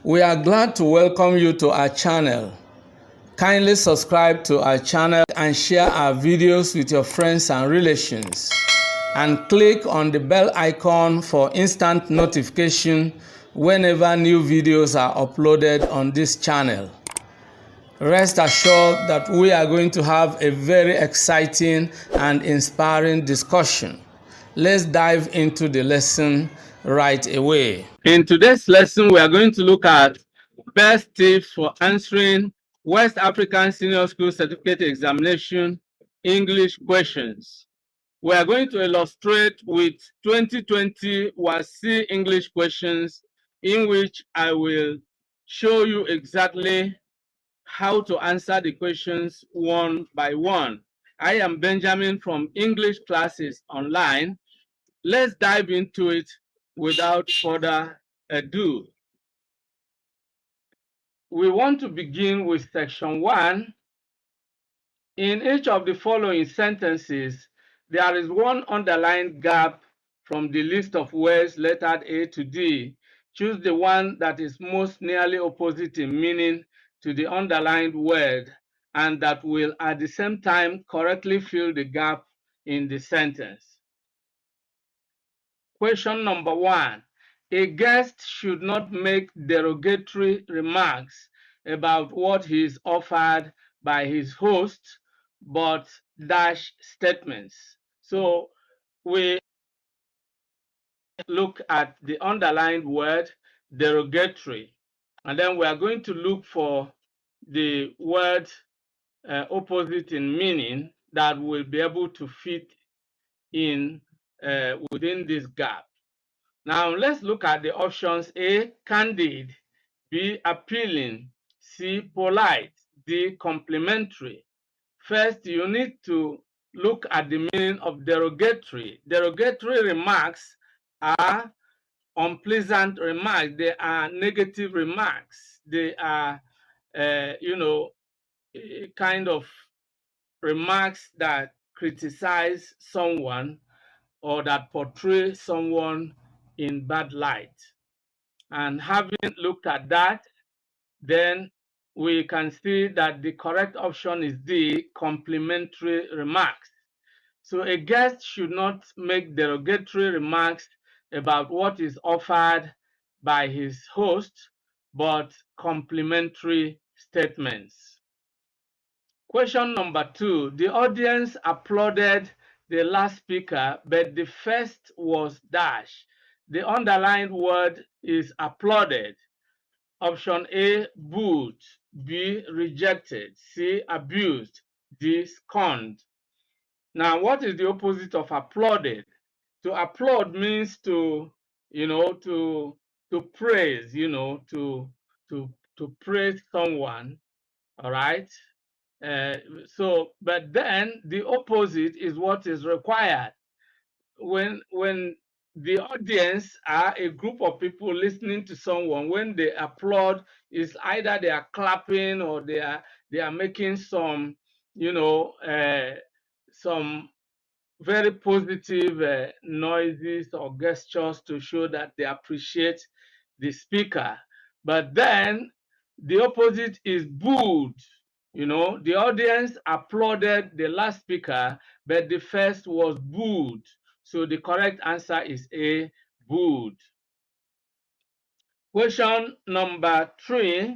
We are glad to welcome you to our channel. Kindly subscribe to our channel and share our videos with your friends and relations. And click on the bell icon for instant notification whenever new videos are uploaded on this channel. Rest assured that we are going to have a very exciting and inspiring discussion. Let's dive into the lesson right away. In today's lesson, we are going to look at best tips for answering West African Senior School Certificate Examination English questions. We are going to illustrate with 2020 Wassce English questions, in which I will show you exactly how to answer the questions one by one. I am Benjamin from English Classes Online. Let's dive into it without further ado. We want to begin with section 1. In each of the following sentences, there is one underlined gap from the list of words lettered A to D. Choose the one that is most nearly opposite in meaning to the underlined word and that will at the same time correctly fill the gap in the sentence. Question number 1. A guest should not make derogatory remarks about what he is offered by his host, but dash statements. So we look at the underlined word derogatory, and then we are going to look for the word opposite in meaning that will be able to fit in within this gap. Now let's look at the options. A, candid. B, appealing. C, polite. D, complimentary. First, you need to look at the meaning of derogatory. Derogatory remarks are unpleasant remarks. They are negative remarks. They are, kind of remarks that criticize someone or that portray someone in bad light. And having looked at that, then we can see that the correct option is D, complimentary remarks. So a guest should not make derogatory remarks about what is offered by his host, but complimentary statements. Question number 2. The audience applauded the last speaker, but the first was dash. The underlined word is applauded. Option A, booed. B, rejected. C, abused. D, scorned. Now, what is the opposite of applauded? To applaud means to praise, to praise someone, all right? But then the opposite is what is required. When the audience are a group of people listening to someone, when they applaud, it's either they are clapping or they are making some, some very positive noises or gestures to show that they appreciate the speaker. But then the opposite is booed. The audience applauded the last speaker, but the first was booed. So the correct answer is A, booed. Question number 3.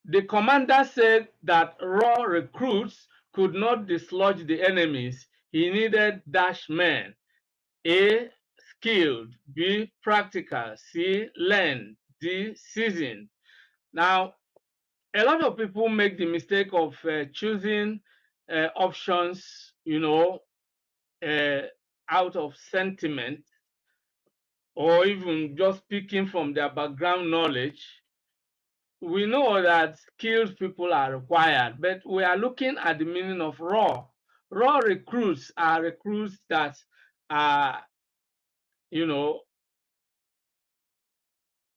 The commander said that raw recruits could not dislodge the enemies. He needed dash men. A, skilled. B, practical. C, learned. D, seasoned. Now, a lot of people make the mistake of choosing options, out of sentiment, or even just speaking from their background knowledge. We know that skilled people are required, but we are looking at the meaning of raw. Raw recruits are recruits that are,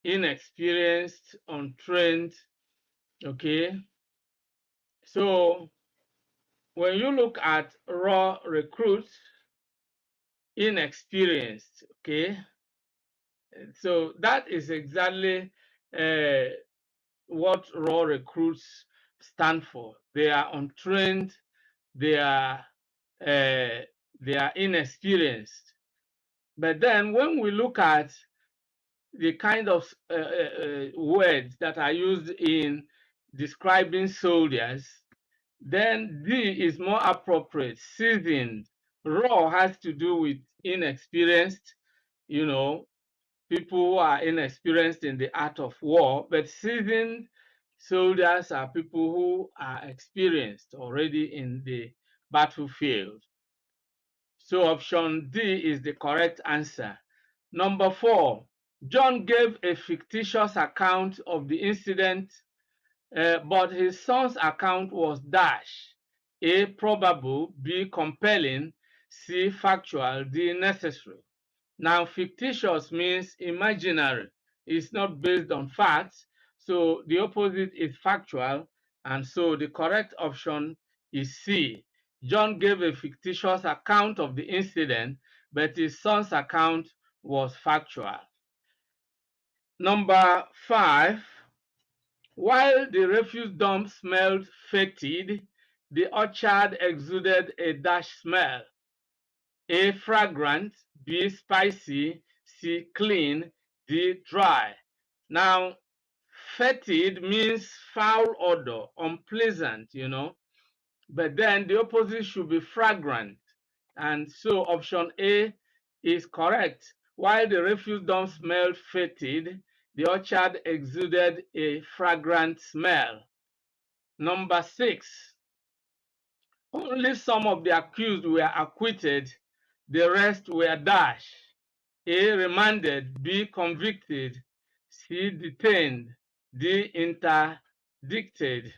inexperienced, untrained, okay? So when you look at raw recruits, inexperienced, okay? So that is exactly what raw recruits stand for. They are untrained, they are inexperienced. But then when we look at the kind of words that are used in describing soldiers, then D is more appropriate. Seasoned. Raw has to do with inexperienced, you know, people who are inexperienced in the art of war, but seasoned soldiers are people who are experienced already in the battlefield. So option D is the correct answer. Number 4, John gave a fictitious account of the incident, but his son's account was dash. A, probable, B, compelling, C, factual, D, necessary. Now, fictitious means imaginary. It's not based on facts. So the opposite is factual. And so the correct option is C. John gave a fictitious account of the incident, but his son's account was factual. Number 5, while the refuse dump smelled fetid, the orchard exuded a dash smell. A, fragrant, B, spicy, C, clean, D, dry. Now, fetid means foul odor, unpleasant, but then the opposite should be fragrant. And so option A is correct. While the refuse dump smelled fetid, the orchard exuded a fragrant smell. Number 6, only some of the accused were acquitted, the rest were dash. A, remanded, B, convicted, C, detained, D, interdicted.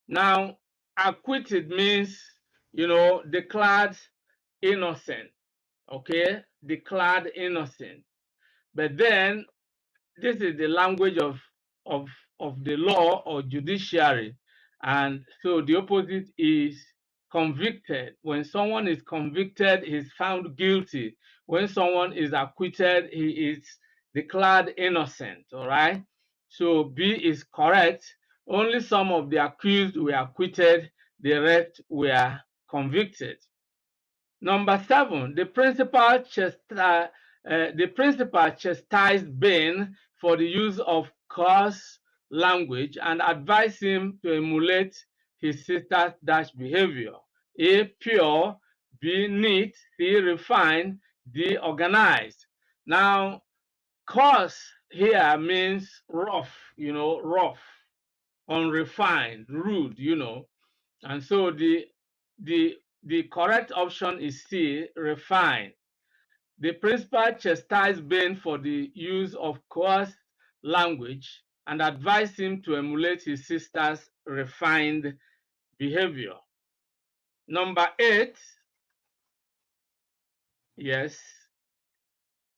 Now, acquitted means, declared innocent, okay? Declared innocent. But then, this is the language of, the law or judiciary. And so the opposite is convicted. When someone is convicted, he's found guilty. When someone is acquitted, he is declared innocent, all right? So B is correct. Only some of the accused were acquitted, the rest were convicted. Number 7, the principal chastised Ben for the use of coarse language and advised him to emulate his sister's dash behavior. A, pure, B, neat, C, refined, D, organized. Now, coarse here means rough, rough, unrefined, rude, and so the correct option is C, refined. The principal chastised Ben for the use of coarse language and advised him to emulate his sister's refined behavior. Number 8, yes.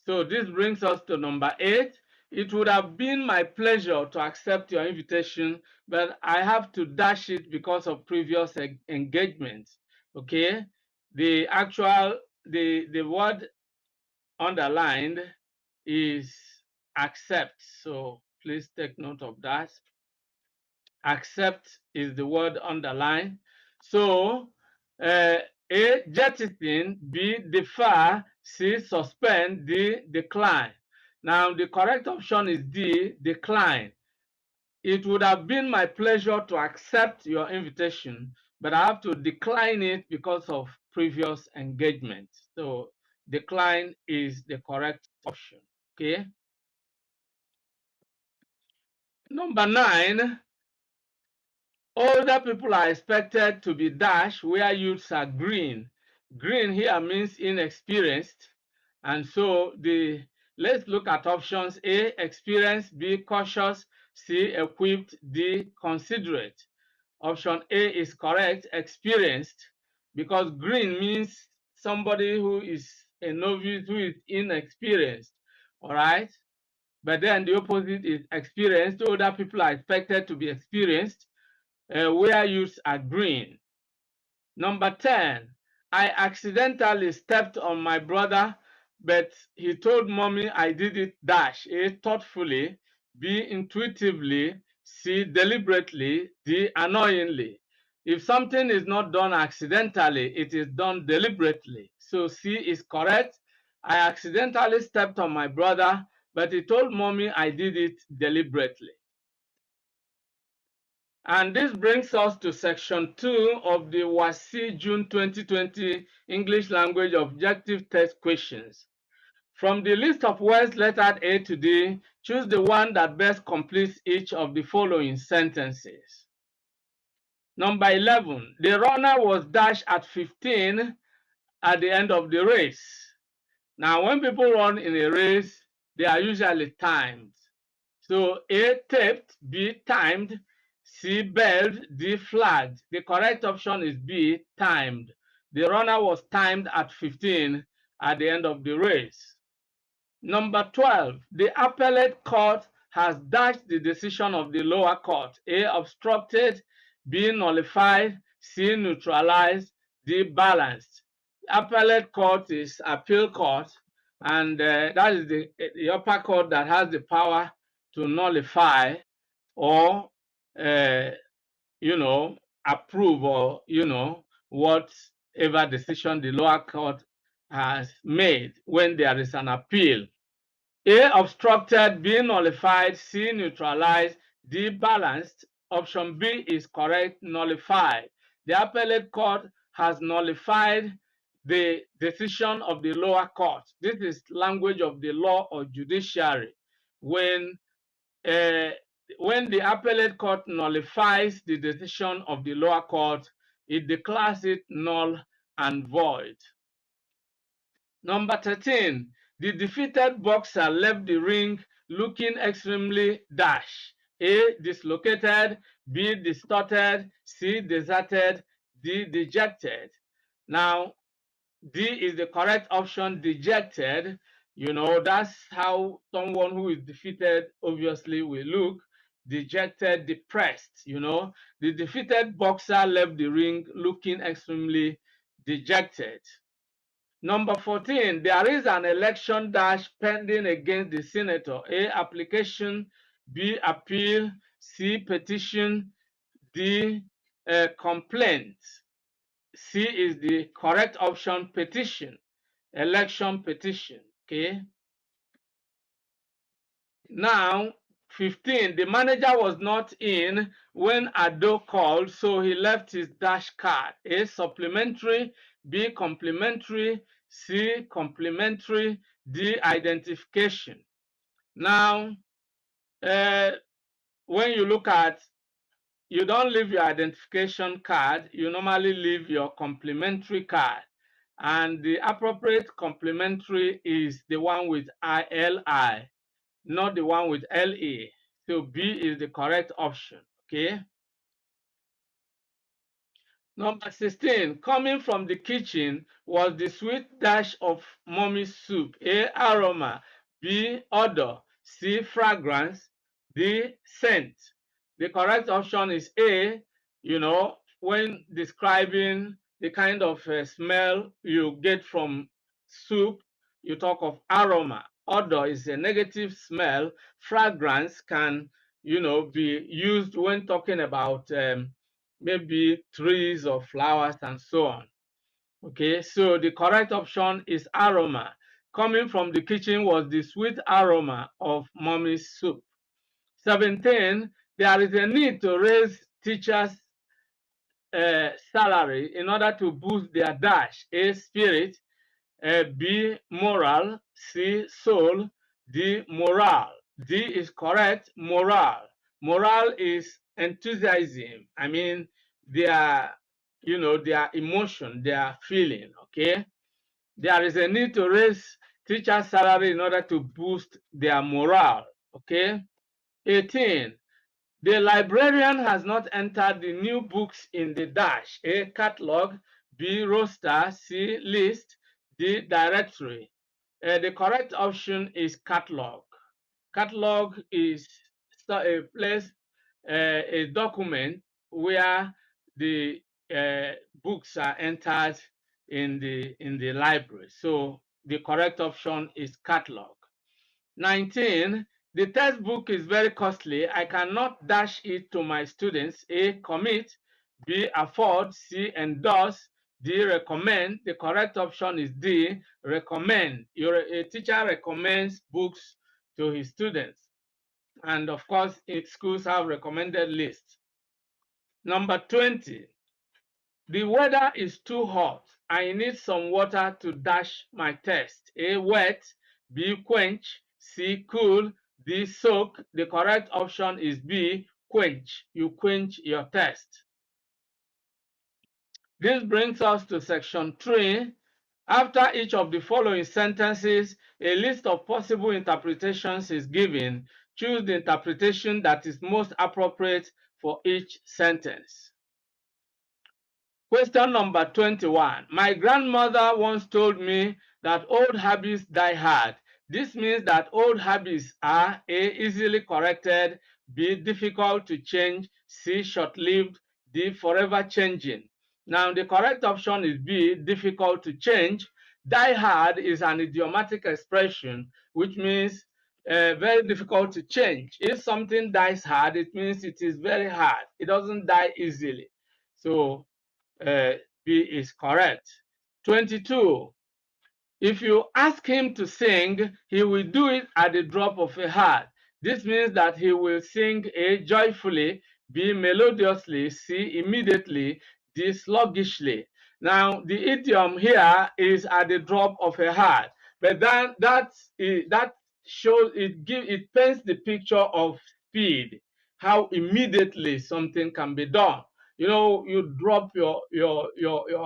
So this brings us to number 8. It would have been my pleasure to accept your invitation, but I have to dash it because of previous engagements. Okay, the word underlined is accept. So please take note of that. Accept is the word underlined. So A, jettison, B, defer, C, suspend, D, decline. Now the correct option is D, decline. It would have been my pleasure to accept your invitation, but I have to decline it because of previous engagement. So decline is the correct option. Okay. Number 9, older people are expected to be dash where youths are green. Green here means inexperienced. And so let's look at options. A, experienced, B, cautious, C, equipped, D, considerate. Option A is correct, experienced, because green means somebody who is a novice, who is inexperienced. All right. But then the opposite is experienced. Older people are expected to be experienced, where youths are green. Number 10, I accidentally stepped on my brother, but he told mommy I did it dash. A, thoughtfully, B, intuitively, C, deliberately, D, annoyingly. If something is not done accidentally, it is done deliberately. So C is correct. I accidentally stepped on my brother, but he told mommy I did it deliberately. And this brings us to section 2 of the Wassce June 2020 English Language Objective Test questions. From the list of words lettered A to D, choose the one that best completes each of the following sentences. Number 11, the runner was dashed at 15 at the end of the race. Now, when people run in a race, they are usually timed. So A, taped, B, timed, C, belled, D, flagged. The correct option is B, timed. The runner was timed at 15 at the end of the race. Number 12, the appellate court has dashed the decision of the lower court. A, obstructed, B, nullified, C, neutralized, D, balanced. Appellate court is appeal court, and that is the upper court that has the power to nullify or, approve or, whatever decision the lower court has made when there is an appeal. A, obstructed, B, nullified, C, neutralized, D, balanced. Option B is correct, nullified. The appellate court has nullified the decision of the lower court. This is language of the law or judiciary. When the appellate court nullifies the decision of the lower court, it declares it null and void. Number 13, the defeated boxer left the ring looking extremely dash. A, dislocated, B, distorted, C, deserted, D, dejected. Now, D is the correct option, dejected. That's how someone who is defeated obviously will look. Dejected, depressed. The defeated boxer left the ring looking extremely dejected. Number 14, there is an election dash pending against the senator. A, application, B, appeal, C, petition, D, complaint. C is the correct option, petition, election petition, okay? Now, 15, the manager was not in when Ado called, so he left his dash card. A, supplementary, B, complimentary, C, complimentary, D, identification. Now, when you look at, you don't leave your identification card, you normally leave your complimentary card. And the appropriate complimentary is the one with ILI, not the one with LE. So B is the correct option, okay? Number 16, coming from the kitchen was the sweet dash of mommy's soup. A, aroma, B, odor, C, fragrance, D, scent. The correct option is A. When describing the kind of smell you get from soup, you talk of aroma. Odor is a negative smell. Fragrance can, be used when talking about maybe trees or flowers and so on. Okay, so the correct option is aroma. Coming from the kitchen was the sweet aroma of mommy's soup. 17, there is a need to raise teachers' salary in order to boost their dash. A, spirit, B, moral, C, soul, D, morale. D is correct, morale. Morale is enthusiasm. I mean, their emotion, their feeling, okay? There is a need to raise teachers' salary in order to boost their morale, okay? 18, the librarian has not entered the new books in the dash. A, catalog, B, roster, C, list, D, directory. The correct option is catalog. Catalog is a place, a document where the books are entered in the library. So the correct option is catalog. 19, The textbook is very costly. I cannot dash it to my students. A, commit. B, afford. C, endorse. D, recommend. The correct option is D, recommend. A teacher recommends books to his students. And of course, schools have recommended lists. Number 20. The weather is too hot. I need some water to dash my test. A, wet. B, quench. C, cool. D, soak. The correct option is B, quench. You quench your test. This brings us to section 3. After each of the following sentences, a list of possible interpretations is given. Choose the interpretation that is most appropriate for each sentence. Question number 21. My grandmother once told me that old habits die hard. This means that old habits are A, easily corrected, B, difficult to change, C, short-lived, D, forever changing. Now, the correct option is B, difficult to change. Die hard is an idiomatic expression, which means very difficult to change. If something dies hard, it means it is very hard. It doesn't die easily. So, B is correct. 22. If you ask him to sing, he will do it at the drop of a hat. This means that he will sing A, joyfully, B, melodiously, C, immediately, D, sluggishly. Now, the idiom here is at the drop of a hat, but that shows it paints the picture of speed, how immediately something can be done. You know, you drop your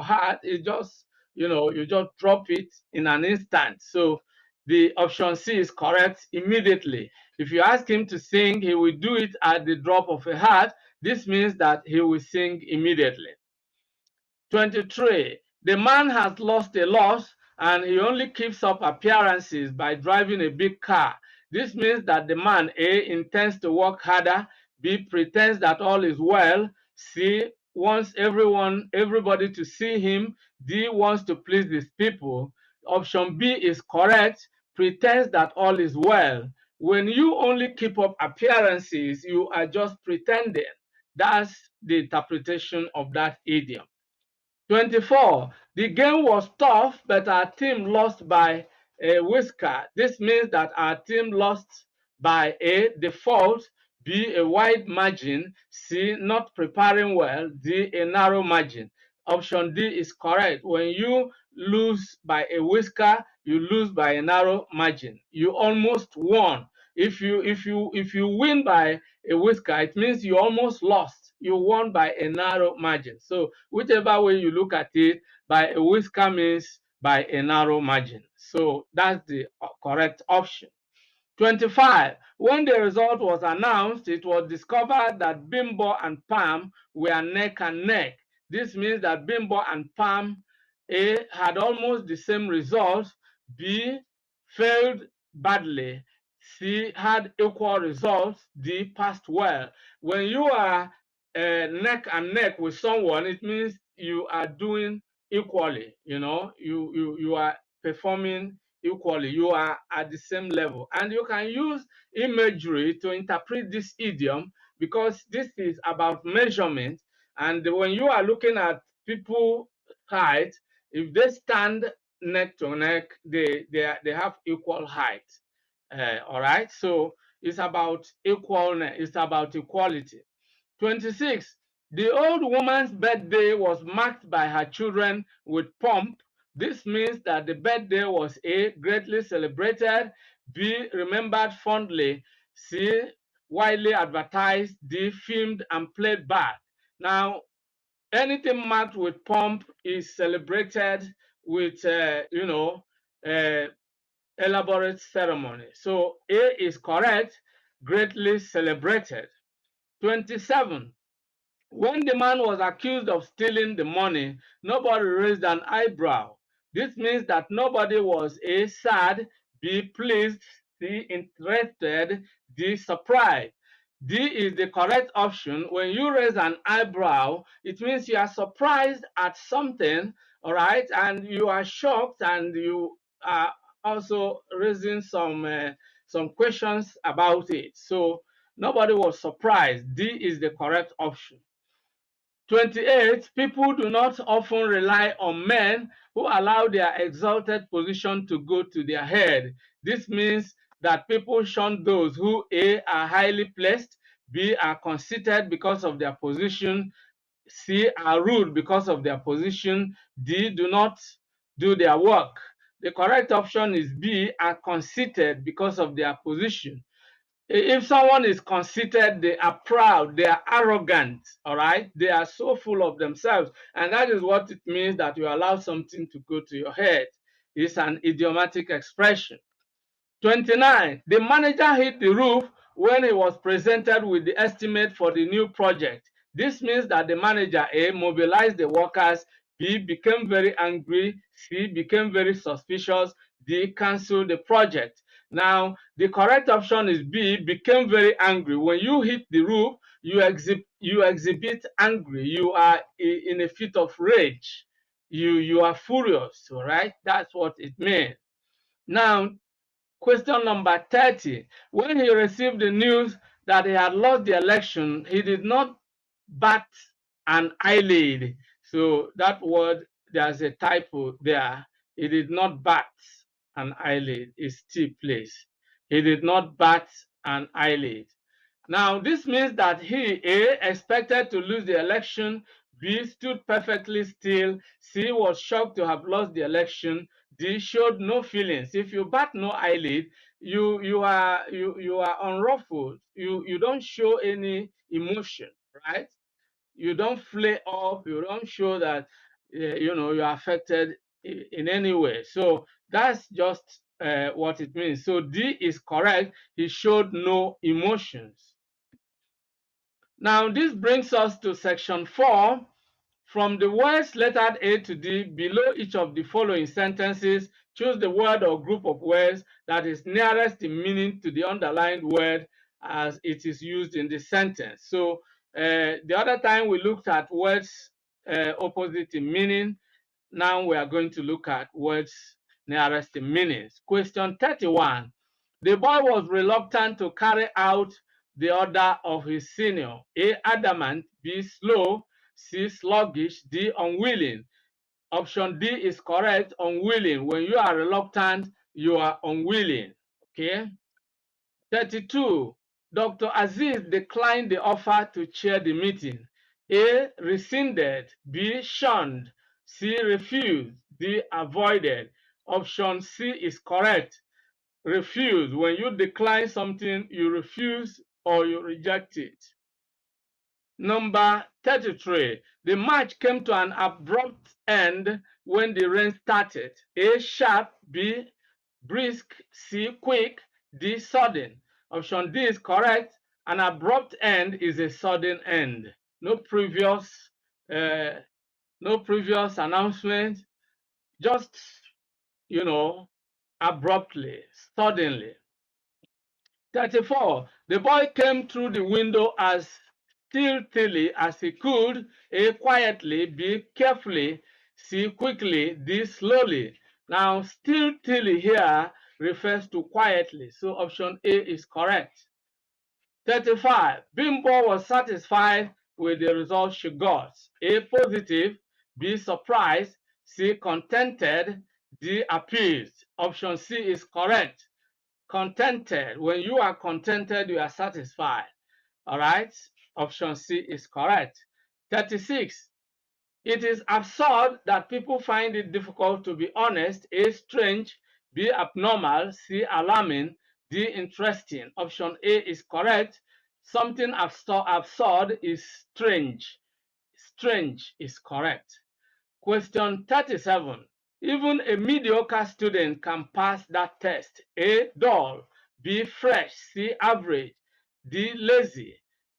hat, it just, you just drop it in an instant. So the option C is correct, immediately. If you ask him to sing, he will do it at the drop of a hat. This means that he will sing immediately. 23. The man has lost a lot and he only keeps up appearances by driving a big car. This means that the man A, intends to work harder, B, pretends that all is well, C, wants everybody to see him, D, wants to please his people. Option B is correct, pretends that all is well. When you only keep up appearances, you are just pretending. That's the interpretation of that idiom. 24. The game was tough, but our team lost by a whisker. This means that our team lost by A, default, B, a wide margin, C, not preparing well, D, a narrow margin. Option D is correct. When you lose by a whisker, you lose by a narrow margin. You almost won. If you win by a whisker, it means you almost lost. You won by a narrow margin. So whichever way you look at it, by a whisker means by a narrow margin. So that's the correct option. 25. When the result was announced, it was discovered that Bimbo and Pam were neck and neck. This means that Bimbo and Pam, A, had almost the same results, B, failed badly, C, had equal results, D, passed well. When you are neck and neck with someone, it means you are doing equally. You are performing equally. You are at the same level, and you can use imagery to interpret this idiom because this is about measurement. And when you are looking at people's height, if they stand neck to neck, they have equal height. All right, so it's about equalness, it's about equality. 26. The old woman's birthday was marked by her children with pomp. This means that the birthday was A, greatly celebrated, B, remembered fondly, C, widely advertised, D, filmed and played back. Now, anything marked with pomp is celebrated with, elaborate ceremony. So A is correct, greatly celebrated. 27. When the man was accused of stealing the money, nobody raised an eyebrow. This means that nobody was A, sad, B, pleased, C, interested, D, surprised. D is the correct option. When you raise an eyebrow, it means you are surprised at something, all right, and you are shocked and you are also raising some some questions about it. So nobody was surprised. D is the correct option. 28, people do not often rely on men who allow their exalted position to go to their head. This means that people shun those who A, are highly placed, B, are conceited because of their position, C, are rude because of their position, D, do not do their work. The correct option is B, are conceited because of their position. If someone is conceited, they are proud, they are arrogant, all right? They are so full of themselves. And that is what it means that you allow something to go to your head. It's an idiomatic expression. 29, the manager hit the roof when he was presented with the estimate for the new project. This means that the manager, A, mobilized the workers, B, became very angry, C, became very suspicious, D, canceled the project. Now, the correct option is B, became very angry. When you hit the roof, you exhibit angry. You are in a fit of rage. You are furious, all right? That's what it means. Now, question number 30. When he received the news that he had lost the election, he did not bat an eyelid. So that word, there's a typo there. He did not bat an eyelid. It's still placed. He did not bat an eyelid. Now, this means that he, A, expected to lose the election, B, stood perfectly still, C, was shocked to have lost the election, D, showed no feelings. If you bat no eyelid, you are unruffled. You don't show any emotion, right? You don't flare up. You don't show that you're affected in any way. So that's just what it means. So D is correct. He showed no emotions. Now this brings us to section 4. From the words lettered A to D below each of the following sentences, choose the word or group of words that is nearest in meaning to the underlined word as it is used in the sentence. So the other time we looked at words opposite in meaning. Now we are going to look at words nearest in meanings. Question 31. The boy was reluctant to carry out the order of his senior. A, adamant, B, slow, C, sluggish, D, unwilling. Option D is correct, unwilling. When you are reluctant, you are unwilling. Okay. 32. Dr. Aziz declined the offer to chair the meeting. A, rescinded, B, shunned, C, refused, D, avoided. Option C is correct. Refuse. When you decline something, you refuse or you reject it. Number 33. The march came to an abrupt end when the rain started. A, sharp, B, brisk, C, quick, D, sudden. Option D is correct. An abrupt end is a sudden end. No previous announcement, just abruptly, suddenly. 34. The boy came through the window as stealthily as he could, A, quietly, B, carefully, C, quickly, D, slowly. Now, stealthily here refers to quietly, so option A is correct. 35. Bimbo was satisfied with the result she got. A, positive, B, surprised, C, contented, D, appeased. Option C is correct. Contented. When you are contented, you are satisfied. All right. Option C is correct. 36. It is absurd that people find it difficult to be honest. A, strange, B, abnormal, C, alarming, D, interesting. Option A is correct. Something absurd is strange. Strange is correct. Question 37. Even a mediocre student can pass that test. A, dull, B, fresh, C, average, D, lazy.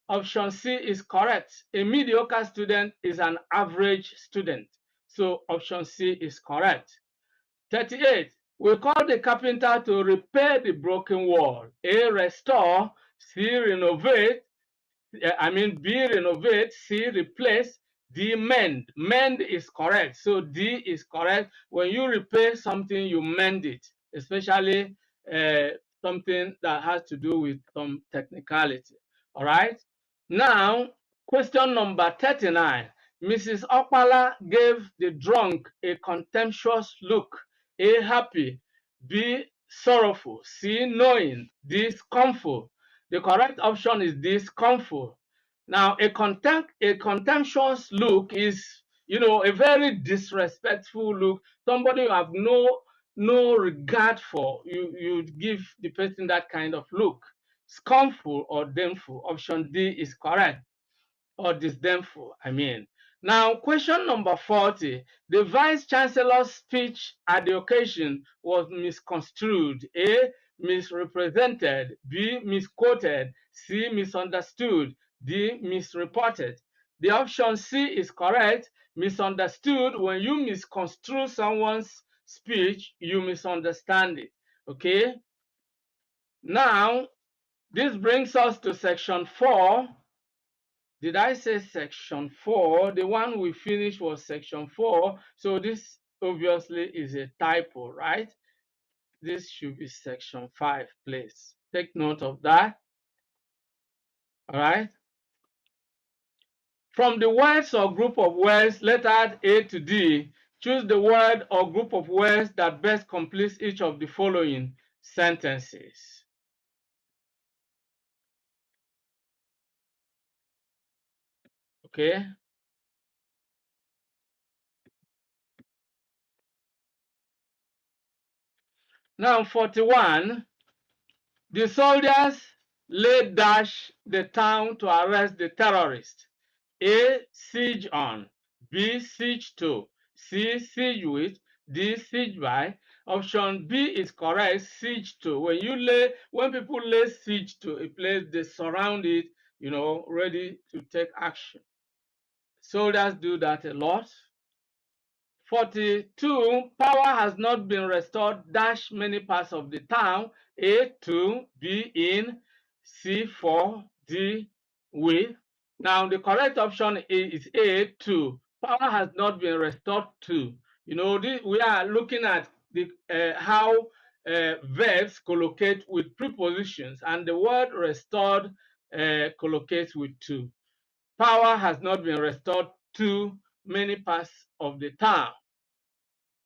Option C is correct. A mediocre student is an average student. So option C is correct. 38. We call the carpenter to repair the broken wall. A, restore, C, renovate, B, renovate, C, replace, D, mend. Mend is correct. So D is correct. When you repair something, you mend it, especially something that has to do with some technicality. All right. Now, question number 39. Mrs. Okpala gave the drunk a contemptuous look. A, happy. B, sorrowful. C, knowing. D, scornful. The correct option is D, scornful. Now, a contemptuous look is, a very disrespectful look. Somebody you have no regard for. You give the person that kind of look. Scornful or disdainful. Option D is correct. Or disdainful, I mean. Now, question number 40. The Vice Chancellor's speech at the occasion was misconstrued. A, misrepresented. B, misquoted. C, misunderstood. D, misreported. The option C is correct. Misunderstood, when you misconstrue someone's speech, you misunderstand it. Okay? Now, this brings us to section 4. Did I say section 4? The one we finished was section 4. So this obviously is a typo, right? This should be section 5, please. Take note of that. All right. From the words or group of words lettered A to D, choose the word or group of words that best completes each of the following sentences. Okay. Now, 41. The soldiers laid dash the town to arrest the terrorists. A, siege on. B, siege to. C, siege with. D, siege by. Option B is correct, siege to. When people lay siege to a place, they surround it, ready to take action. Soldiers do that a lot. 42, power has not been restored dash many parts of the town. A, to. B, in. C, for. D, with. Now, the correct option is A, to. Power has not been restored to. We are looking at how verbs collocate with prepositions, and the word restored collocates with to. Power has not been restored to many parts of the town.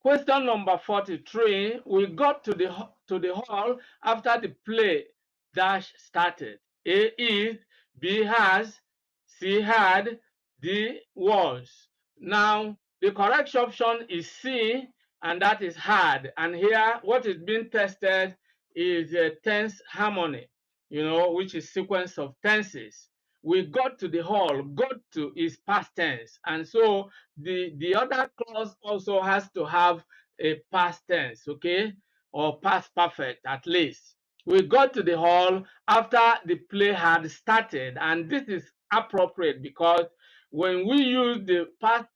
Question number 43. We got to the hall after the play dash started. A, is. B, has. C, had. D, was. Now, the correct option is C, and that is had. And here, what is being tested is a tense harmony, which is sequence of tenses. We got to the hall. Got to is past tense, and so the other clause also has to have a past tense, okay, or past perfect at least. We got to the hall after the play had started, and this is appropriate because when we use the past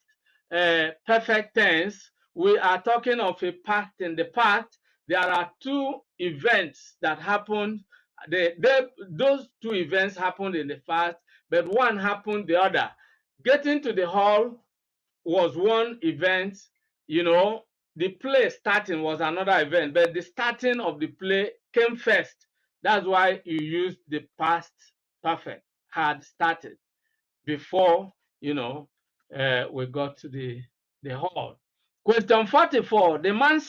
perfect tense, we are talking of a past in the past. There are two events that happened. Those two events happened in the past, but one happened the other. Getting to the hall was one event, the play starting was another event, but the starting of the play came first. That's why you use the past perfect, had started, before, we got to the hall. Question 44. The woman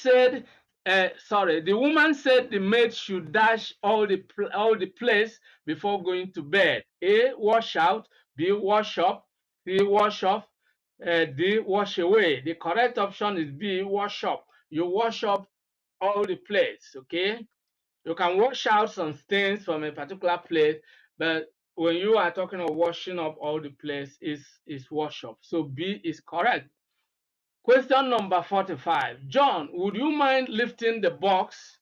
said the maid should dash all the place before going to bed. A, wash out. B, wash up. C, wash off. D, wash away. The correct option is B, wash up. You wash up all the place, okay? You can wash out some stains from a particular place, but when you are talking of washing up all the place, is wash up. So B is correct. Question number 45. John, would you mind lifting the box?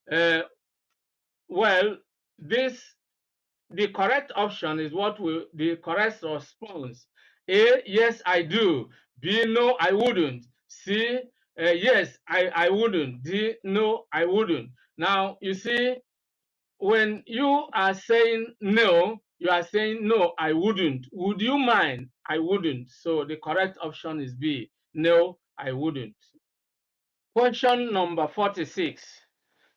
Well, the correct option is the correct response. A, yes, I do. B, no, I wouldn't. C, yes, I wouldn't. D, no, I wouldn't. Now, you see, when you are saying no, you are saying no, I wouldn't. Would you mind? I wouldn't. So the correct option is B, no, I wouldn't. Question number 46.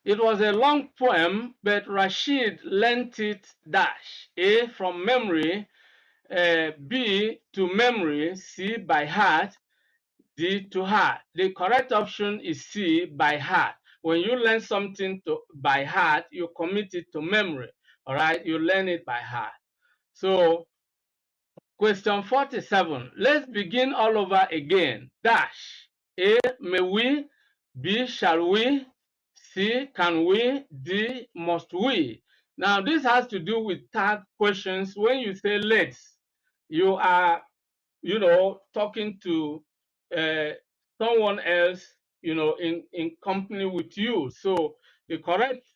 It was a long poem, but Rashid lent it dash. A, from memory, B, to memory, C, by heart, D, to heart. The correct option is C, by heart. When you learn something by heart, you commit it to memory. All right, you learn it by heart. So, question 47. Let's begin all over again. Dash. A, may we? B, shall we? C, can we? D, must we? Now, this has to do with tag questions. When you say let's, you are, talking to someone else, in company with you. So the correct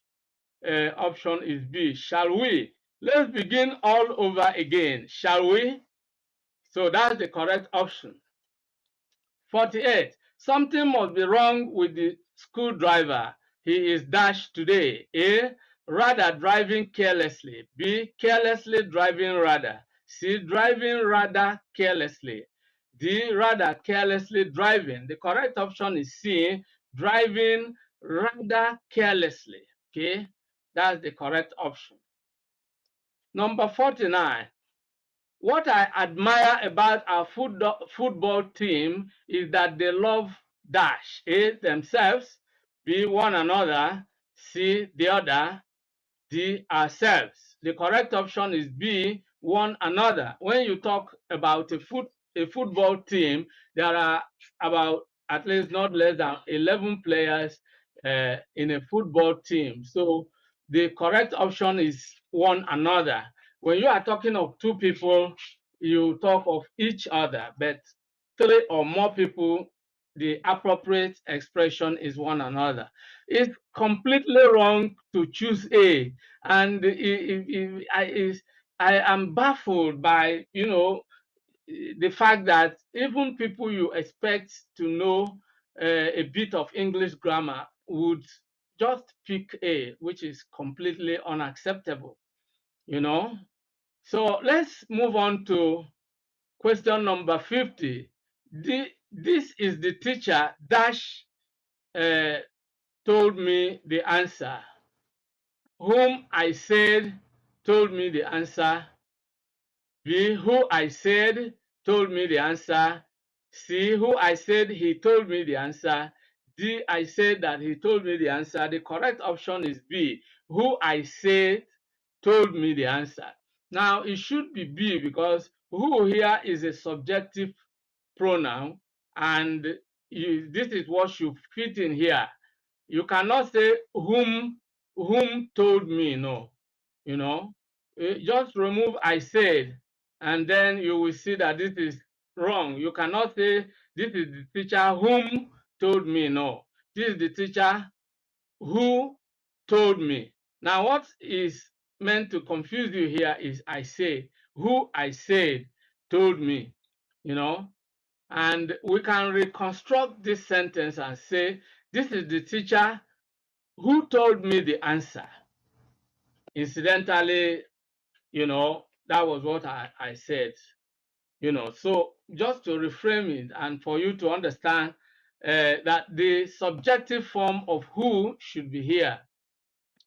option is B, shall we? Let's begin all over again. Shall we? So that's the correct option. 48. Something must be wrong with the screwdriver. He is dashed today. A, rather driving carelessly. B, carelessly driving rather. C, driving rather carelessly. D, rather carelessly driving. The correct option is C, driving rather carelessly. Okay, that's the correct option. Number 49. What I admire about our football team is that they love dash. A, themselves. B, one another. C, the other. D, ourselves. The correct option is B, one another. When you talk about a football team, there are about at least not less than 11 players in a football team. So the correct option is one another. When you are talking of two people, you talk of each other, but three or more people, the appropriate expression is one another. It's completely wrong to choose A, and I am baffled by the fact that even people you expect to know a bit of English grammar would just pick A, which is completely unacceptable. So let's move on to question number 50. This is the teacher dash told me the answer. Whom I said told me the answer. B, who I said told me the answer. C, who I said he told me the answer. D, I said that he told me the answer. The correct option is B, who I said told me the answer. Now, it should be B because who here is a subjective pronoun, and this is what should fit in here. You cannot say whom told me. No, just remove I said, and then you will see that this is wrong. You cannot say this is the teacher whom told me. No, this is the teacher who told me. Now, what is meant to confuse you here is I said, who I said told me, and we can reconstruct this sentence and say, this is the teacher who told me the answer. Incidentally, that was what I said, So just to reframe it and for you to understand that the subjective form of who should be here.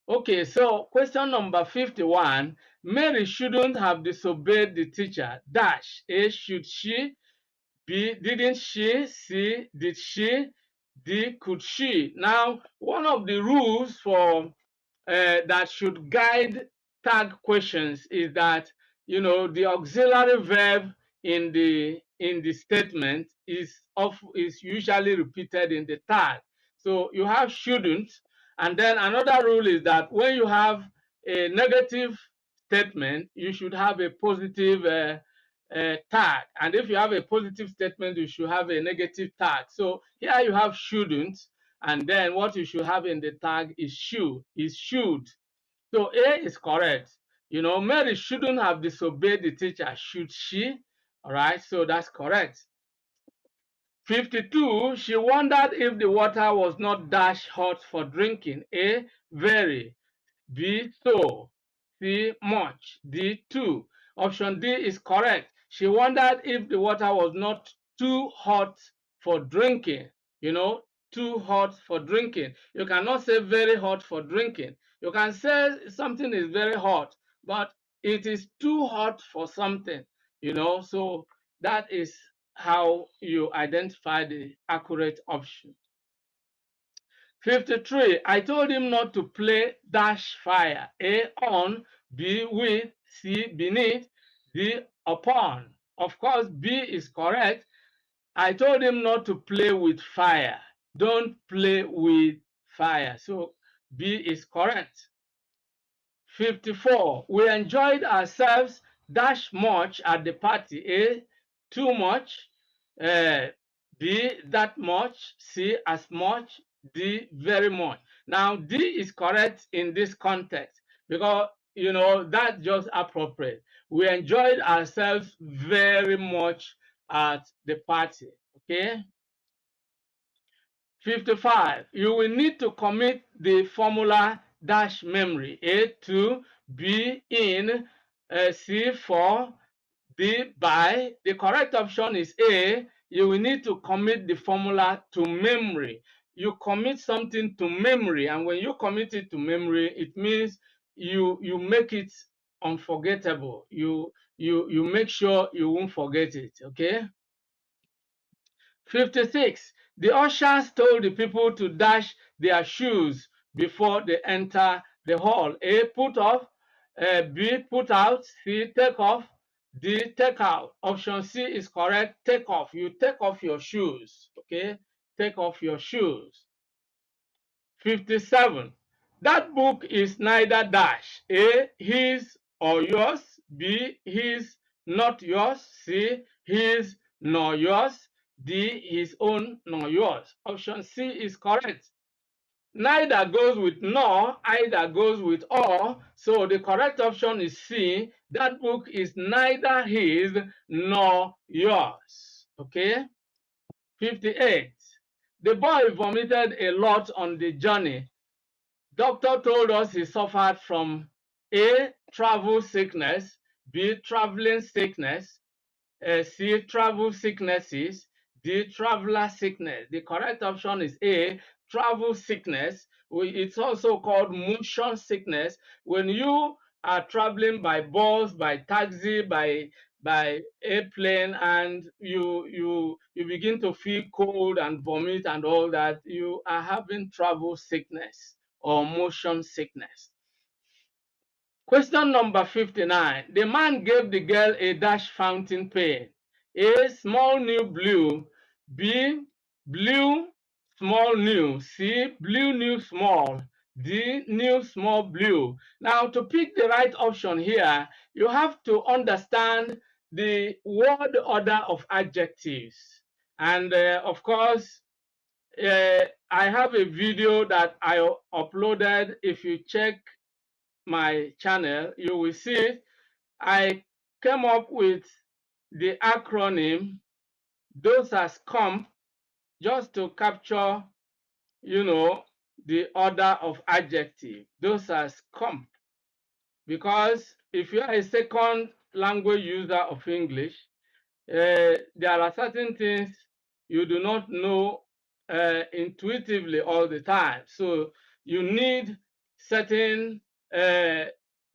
Okay, so question number 51. Mary shouldn't have disobeyed the teacher. Dash. A, should she? B, didn't she? C, did she? D, could she? Now, one of the rules for that should guide tag questions is that the auxiliary verb in the statement is usually repeated in the tag. So you have shouldn't, and then another rule is that when you have a negative statement, you should have a positive tag, and if you have a positive statement, you should have a negative tag. So here you have shouldn't, and then what you should have in the tag is should. So A is correct. Mary shouldn't have disobeyed the teacher, should she? All right, so that's correct. 52, she wondered if the water was not dash hot for drinking. A, very. B, so. C, much. D, too. Option D is correct. She wondered if the water was not too hot for drinking. too hot for drinking. You cannot say very hot for drinking. You can say something is very hot, but it is too hot for something, so that is how you identify the accurate option. 53. I told him not to play dash fire. A, on, B, with, C, beneath, D, upon. Of course, B is correct. I told him not to play with fire. Don't play with fire. So B is correct. 54. We enjoyed ourselves dash much at the party. A, too much. B, that much. C, as much. D, very much. Now, D is correct in this context because, that's just appropriate. We enjoyed ourselves very much at the party. Okay. 55. You will need to commit the formula dash memory. A, to, B, in, C, for, D, by. The correct option is A. You will need to commit the formula to memory. You commit something to memory, and when you commit it to memory, it means you make it unforgettable. You make sure you won't forget it. Okay. 56. The ushers told the people to dash their shoes before they enter the hall. A, put off. B, put out. C, take off. D, take out. Option C is correct. Take off. You take off your shoes. Okay? Take off your shoes. 57. That book is neither dash. A, his or yours. B, his, not yours. C, his nor yours. D, his own nor yours. Option C is correct. Neither goes with nor, either goes with or. So the correct option is C. That book is neither his nor yours. Okay? 58. The boy vomited a lot on the journey. Doctor told us he suffered from A, travel sickness, B, traveling sickness, C, travel sicknesses, D, traveler sickness. The correct option is A, travel sickness. It's also called motion sickness. When you are traveling by bus, by taxi, by airplane, and you begin to feel cold and vomit and all that, you are having travel sickness or motion sickness. Question number 59. The man gave the girl a dash fountain pen. A, small new blue. B, blue small new. C, blue new small. D, new small blue. Now, to pick the right option here, you have to understand the word order of adjectives. And of course, I have a video that I uploaded. If you check my channel, you will see I came up with the acronym. Those are SCOMP, just to capture, the order of adjective. Those are SCOMP. Because if you are a second language user of English, there are certain things you do not know intuitively all the time. So you need certain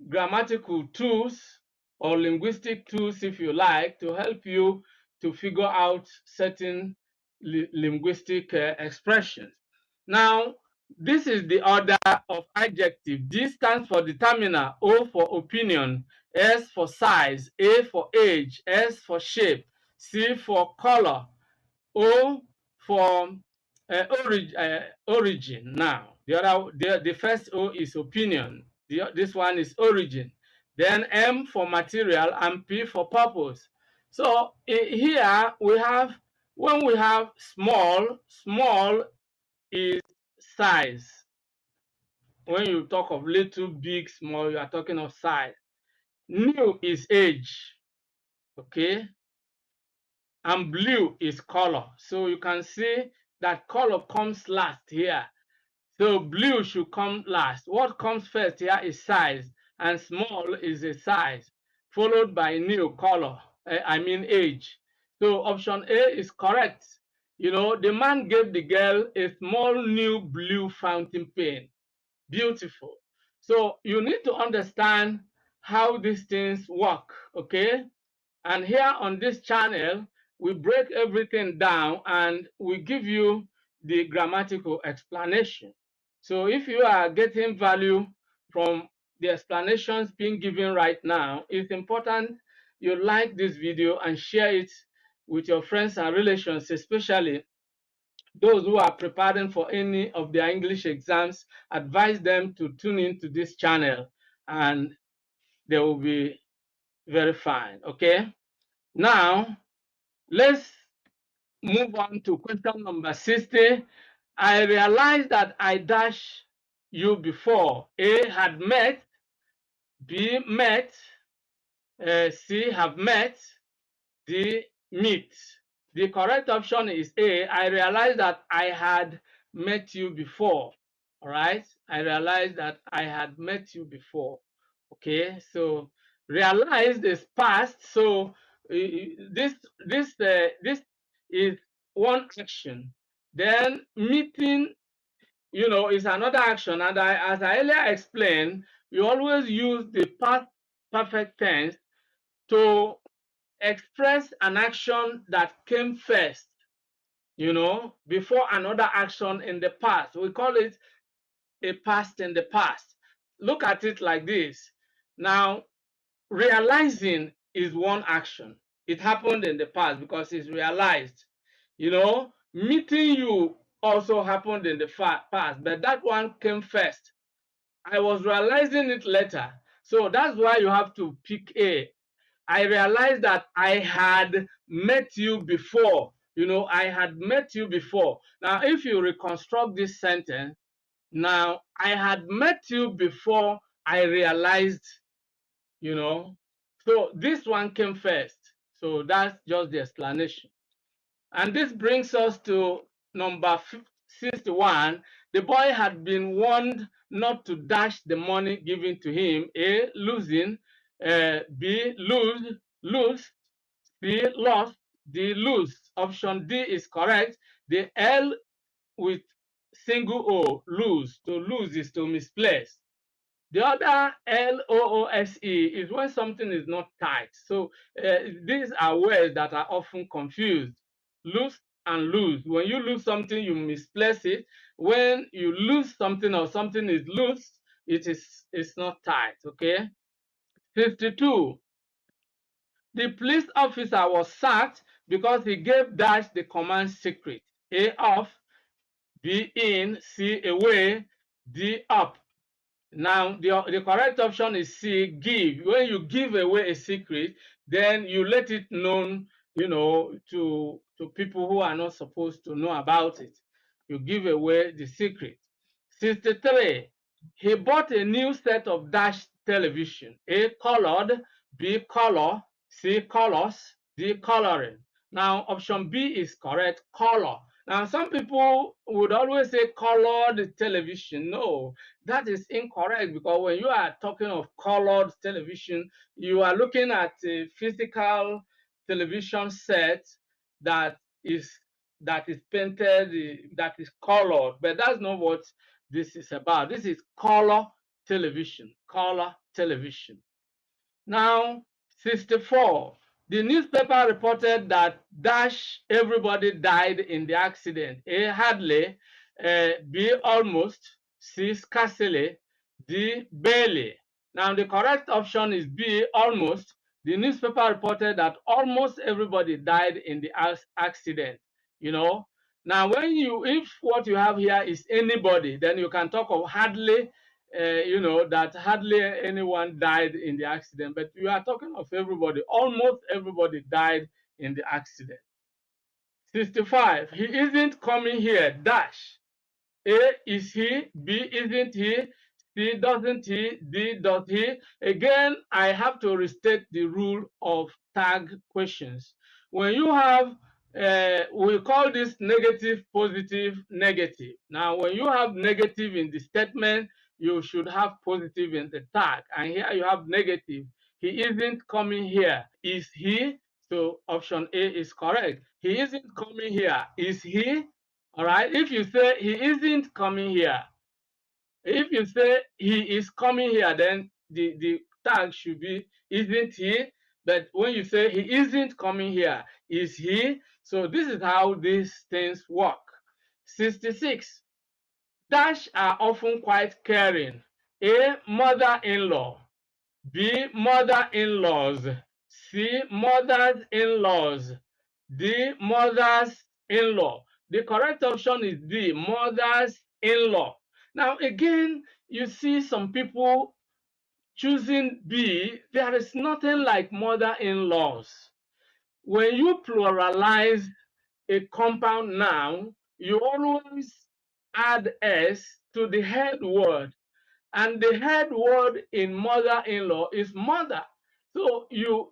grammatical tools or linguistic tools, if you like, to help you to figure out certain linguistic expressions. Now, this is the order of adjective. D stands for determiner, O for opinion, S for size, A for age, S for shape, C for color, O for origin. Now, the first O is opinion. This one is origin. Then M for material and P for purpose. So here we have, when we have small is size. When you talk of little, big, small, you are talking of size. New is age, okay? And blue is color. So you can see that color comes last here. So blue should come last. What comes first here is size, and small is a size, followed by new color, I mean age. So option A is correct. You know, the man gave the girl a small new blue fountain pen. Beautiful. So you need to understand how these things work, okay? And here on this channel, we break everything down and we give you the grammatical explanation. So if you are getting value from the explanations being given right now, it's important you like this video and share it with your friends and relations, especially those who are preparing for any of their English exams. Advise them to tune into this channel and they will be very fine, okay? Now, let's move on to question number 60. I realized that I dash you before. A, had met. B, met. C, have met. D, meet. The correct option is A. I realized that I had met you before. All right. I realized that I had met you before. Okay. So realized is past. So this is one action. Then meeting, you know, is another action. And as I earlier explained, you always use the past perfect tense to express an action that came first, you know, before another action in the past. We call it a past in the past. Look at it like this. Now, realizing is one action. It happened in the past because it's realized. You know, meeting you also happened in the past, but that one came first. I was realizing it later. So that's why you have to pick A. I realized that I had met you before. You know, I had met you before. Now, if you reconstruct this sentence, now I had met you before I realized, you know. So this one came first. So that's just the explanation. And this brings us to number 61. The boy had been warned not to dash the money given to him. A, losing. B, lose. C, lost. D, lose. Option D is correct. The L with single O, lose. To lose is to misplace. The other L-O-O-S-E is when something is not tight. So these are words that are often confused. Lose and lose. When you lose something, you misplace it. When you lose something or something is loose, it's not tight, okay? 52. The police officer was sacked because he gave Dash the command secret. A, off. B, in. C, away. D, up. Now, the correct option is C, give. When you give away a secret, then you let it known, you know, to people who are not supposed to know about it. You give away the secret. 63. He bought a new set of Dash television. A, colored. B, color. C, colors. D, coloring. Now, option B is correct, color. Now, some people would always say colored television. No, that is incorrect, because when you are talking of colored television, you are looking at a physical television set that is painted, that is colored, but that's not what this is about. This is color television, color television. Now, 64. The newspaper reported that Dash everybody died in the accident. A, hardly. B, almost. C, scarcely. D, barely. Now, the correct option is B, almost. The newspaper reported that almost everybody died in the accident, you know. Now, if what you have here is anybody, then you can talk of hardly, you know, that hardly anyone died in the accident, but we are talking of everybody. Almost everybody died in the accident. 65. He isn't coming here, dash. A, is he? B, isn't he? C, doesn't he? D, does he? Again, I have to restate the rule of tag questions. When you have, we call this negative, positive, negative. Now, when you have negative in the statement, you should have positive in the tag. And here you have negative. He isn't coming here. Is he? So option A is correct. He isn't coming here. Is he? All right. If you say he isn't coming here, if you say he is coming here, then the tag should be isn't he? But when you say he isn't coming here, is he? So this is how these things work. 66. Dash are often quite caring. A. Mother-in-law. B. Mother-in-laws. C. Mothers-in-laws. D. Mothers-in-law. The correct option is D. Mothers-in-law. Now again, you see some people choosing B. There is nothing like mother-in-laws. When you pluralize a compound noun, you always add S to the head word. And the head word in mother-in-law is mother. So you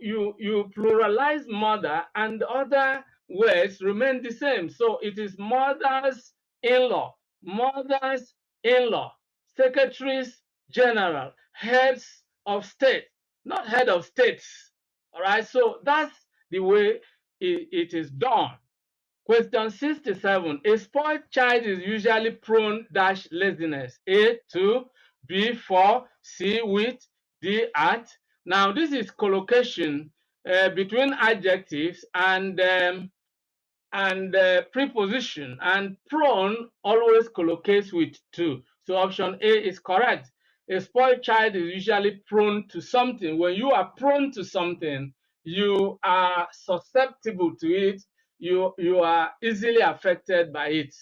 pluralize mother and other words remain the same. So it is mothers-in-law, mothers-in-law, secretaries general, heads of state, not head of states. All right, so that's the way it is done. Question 67. A spoiled child is usually prone dash laziness. A, to, B, for, C, with, D, at. Now this is collocation between adjectives and preposition, and prone always collocates with to. So option A is correct. A spoiled child is usually prone to something. When you are prone to something, you are susceptible to it. You are easily affected by it.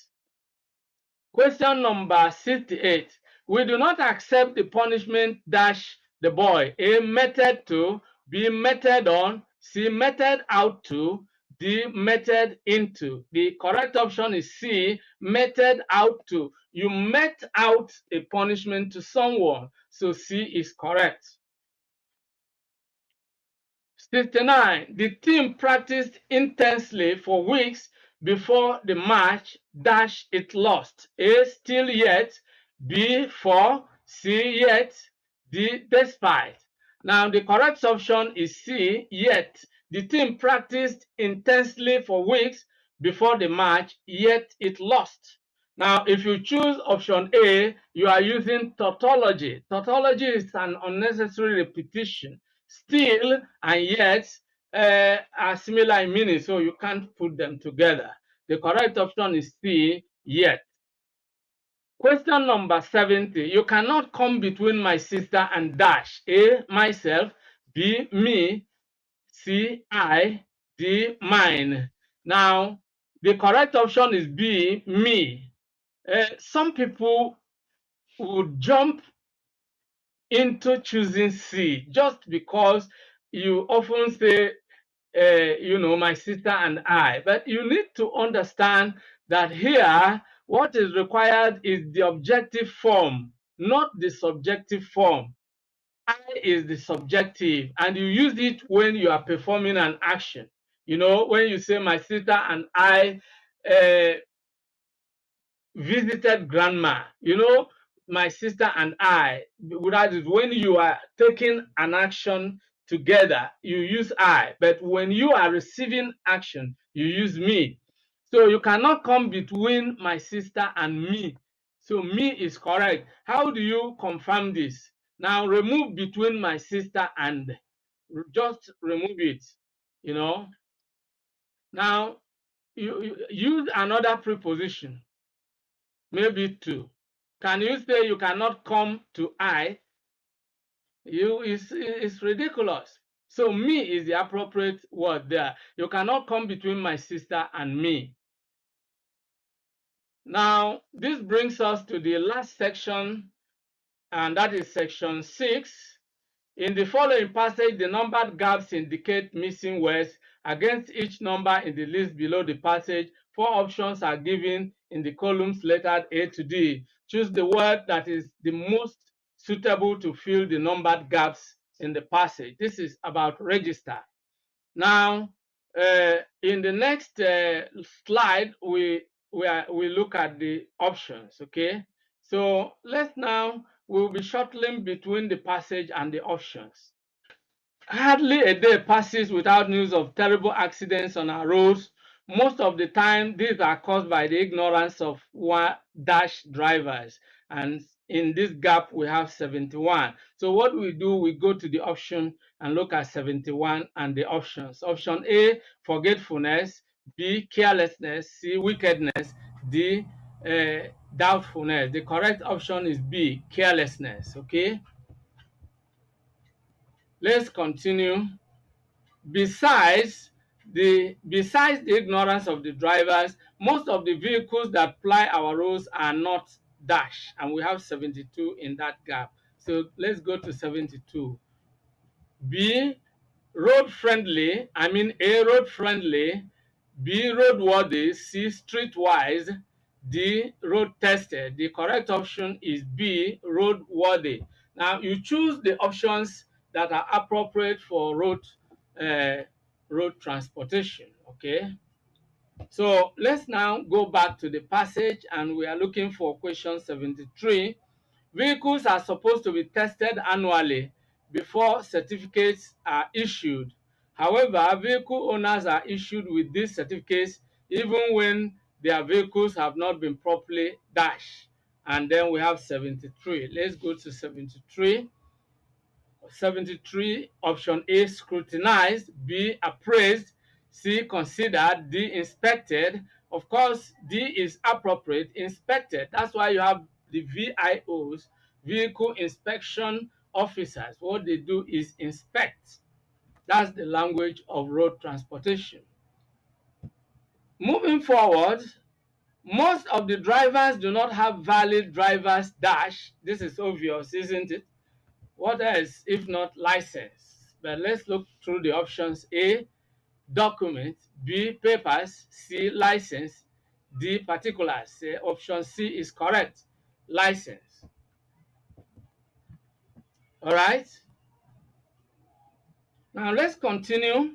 Question number 68. We do not accept the punishment dash the boy. A, meted to. B, meted on. C, meted out to. D, meted into. The correct option is C, meted out to. You met out a punishment to someone. So C is correct. 69. The team practiced intensely for weeks before the match dash it lost. A, still yet. B, for. C, yet. D, despite. Now the correct option is C, yet. The team practiced intensely for weeks before the match, yet it lost. Now if you choose option A, you are using tautology. Tautology is an unnecessary repetition. Still and yet are similar in meaning, so you can't put them together. The correct option is C, yet. Question number 70. You cannot come between my sister and dash. A, myself. B, me. C, I. D, mine. Now, the correct option is B, me. Some people would jump into choosing C just because you often say, my sister and I. But you need to understand that here, what is required is the objective form, not the subjective form. I is the subjective, and you use it when you are performing an action. When you say my sister and I visited grandma, my sister and I. That is when you are taking an action together, you use I. But when you are receiving action, you use me. So you cannot come between my sister and me. So me is correct. How do you confirm this? Now remove between my sister and. Just remove it. Now you use another preposition. Maybe to. Can you say you cannot come to I? It's ridiculous. So me is the appropriate word there. You cannot come between my sister and me. Now, this brings us to the last section, and that is section 6. In the following passage, the numbered gaps indicate missing words. Against each number in the list below the passage, 4 options are given in the columns lettered A to D. Choose the word that is the most suitable to fill the numbered gaps in the passage. This is about register. Now, in the next slide, we look at the options, okay? So we'll be shuttling between the passage and the options. Hardly a day passes without news of terrible accidents on our roads. Most of the time, these are caused by the ignorance of dash drivers. And in this gap, we have 71. So what we do, we go to the option and look at 71 and the options. Option A, forgetfulness. B, carelessness. C, wickedness. D, doubtfulness. The correct option is B, carelessness. Okay, let's continue. Besides the ignorance of the drivers, most of the vehicles that ply our roads are not dash, and we have 72 in that gap. So let's go to 72. B, road friendly. I mean A, road friendly. B, roadworthy. C, streetwise. D, road tested. The correct option is B, roadworthy. Now you choose the options that are appropriate for uh, road transportation. Okay, so let's now go back to the passage, and we are looking for question 73. Vehicles are supposed to be tested annually before certificates are issued. However, vehicle owners are issued with these certificates even when their vehicles have not been properly dashed. And then we have 73. Let's go to 73. 73, option A, scrutinized. B, appraised. C, considered. D, inspected. Of course, D is appropriate. Inspected. That's why you have the VIOs, vehicle inspection officers. What they do is inspect. That's the language of road transportation. Moving forward, most of the drivers do not have valid driver's dash. This is obvious, isn't it? What else if not license? But let's look through the options. A, document. B, papers. C, license. D, particulars. Option C is correct, license. All right, now let's continue.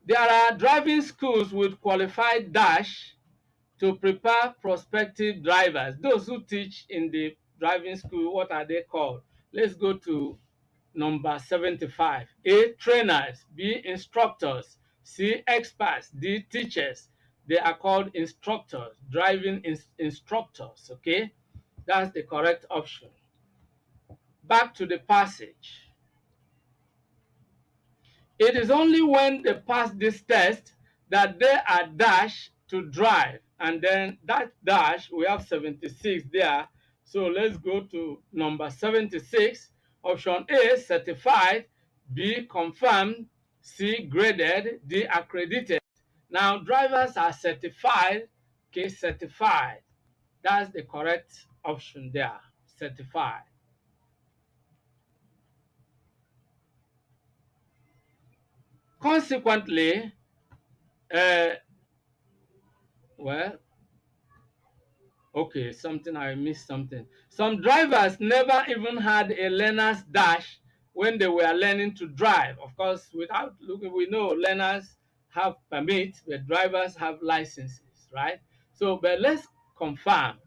There are driving schools with qualified dash to prepare prospective drivers. Those who teach in the driving school, what are they called? Let's go to number 75. A, trainers. B, instructors. C, experts. D, teachers. They are called instructors, driving instructors. Okay, that's the correct option. Back to the passage. It is only when they pass this test that they are dashed to drive. And then that dash, we have 76 there. So let's go to number 76. Option A, certified. B, confirmed. C, graded. D, accredited. Now, drivers are certified. Okay, certified. That's the correct option there, certified. Consequently, uh, well, okay, I missed something. Some drivers never even had a learner's dash when they were learning to drive. Of course, without looking, we know learners have permits, but drivers have licenses, right? So, but let's confirm.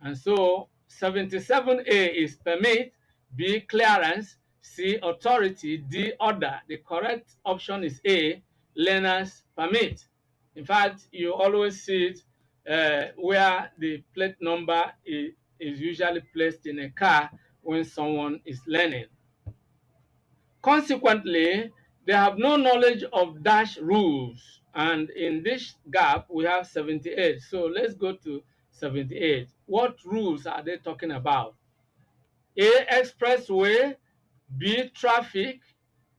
And so 77A is permit, B, clearance, C, authority, D, order. The correct option is A, learner's permit. In fact, you always see it where the plate number is usually placed in a car when someone is learning. Consequently, they have no knowledge of dash rules. And in this gap, we have 78. So let's go to 78. What rules are they talking about? A, expressway. B, traffic.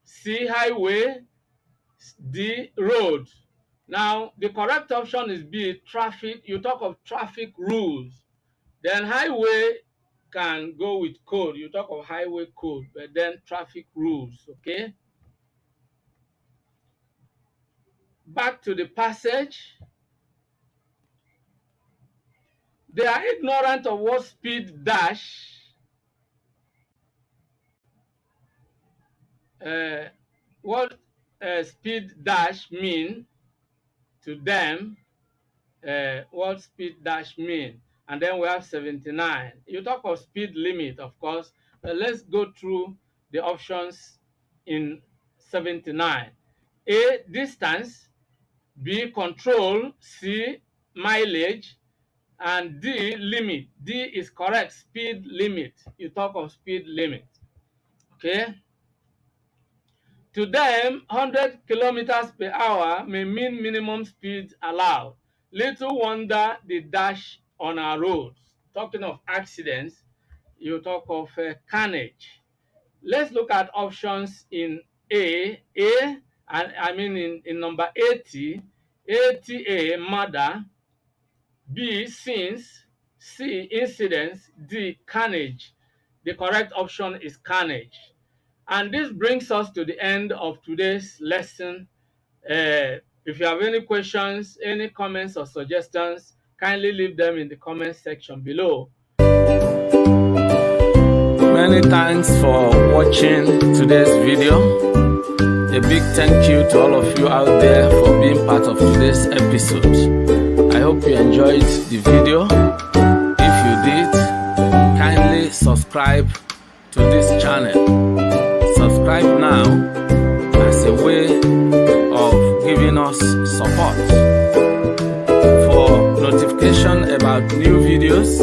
C, highway. D, road. Now, the correct option is B, traffic. You talk of traffic rules. Then highway can go with code. You talk of highway code, but then traffic rules, okay? Back to the passage. They are ignorant of what speed dash, uh, what speed dash mean to them, what speed dash mean. And then we have 79. You talk of speed limit, of course, let's go through the options in 79. A, distance. B, control. C, mileage. And D, limit. D is correct, speed limit. You talk of speed limit. Okay. To them, 100 kilometers per hour may mean minimum speed allowed. Little wonder they dash on our roads. Talking of accidents, you talk of carnage. Let's look at options in A. And I mean in number 80, ATA, murder. B, scenes. C, incidents. D, carnage. The correct option is carnage. And this brings us to the end of today's lesson. If you have any questions, any comments or suggestions, kindly leave them in the comment section below. Many thanks for watching today's video. A big thank you to all of you out there for being part of today's episode. I hope you enjoyed the video. If you did, kindly subscribe to this channel. Subscribe now as a way of giving us support. For notification about new videos,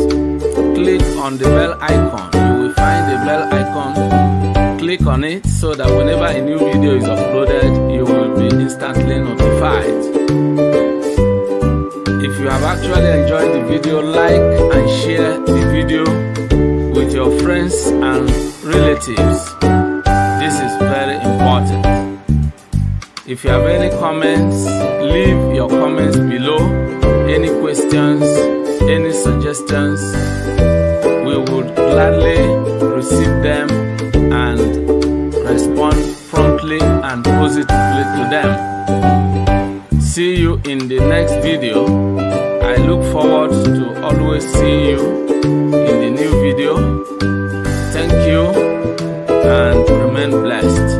click on the bell icon. You will find the bell icon. Click on it so that whenever a new video is uploaded, you will be instantly notified. If you have actually enjoyed the video, like and share the video with your friends and relatives. This is very important. If you have any comments, leave your comments below. Any questions, any suggestions, we would gladly receive them and respond promptly and positively to them. See you in the next video. I look forward to always seeing you in the new video. Thank you and remain blessed.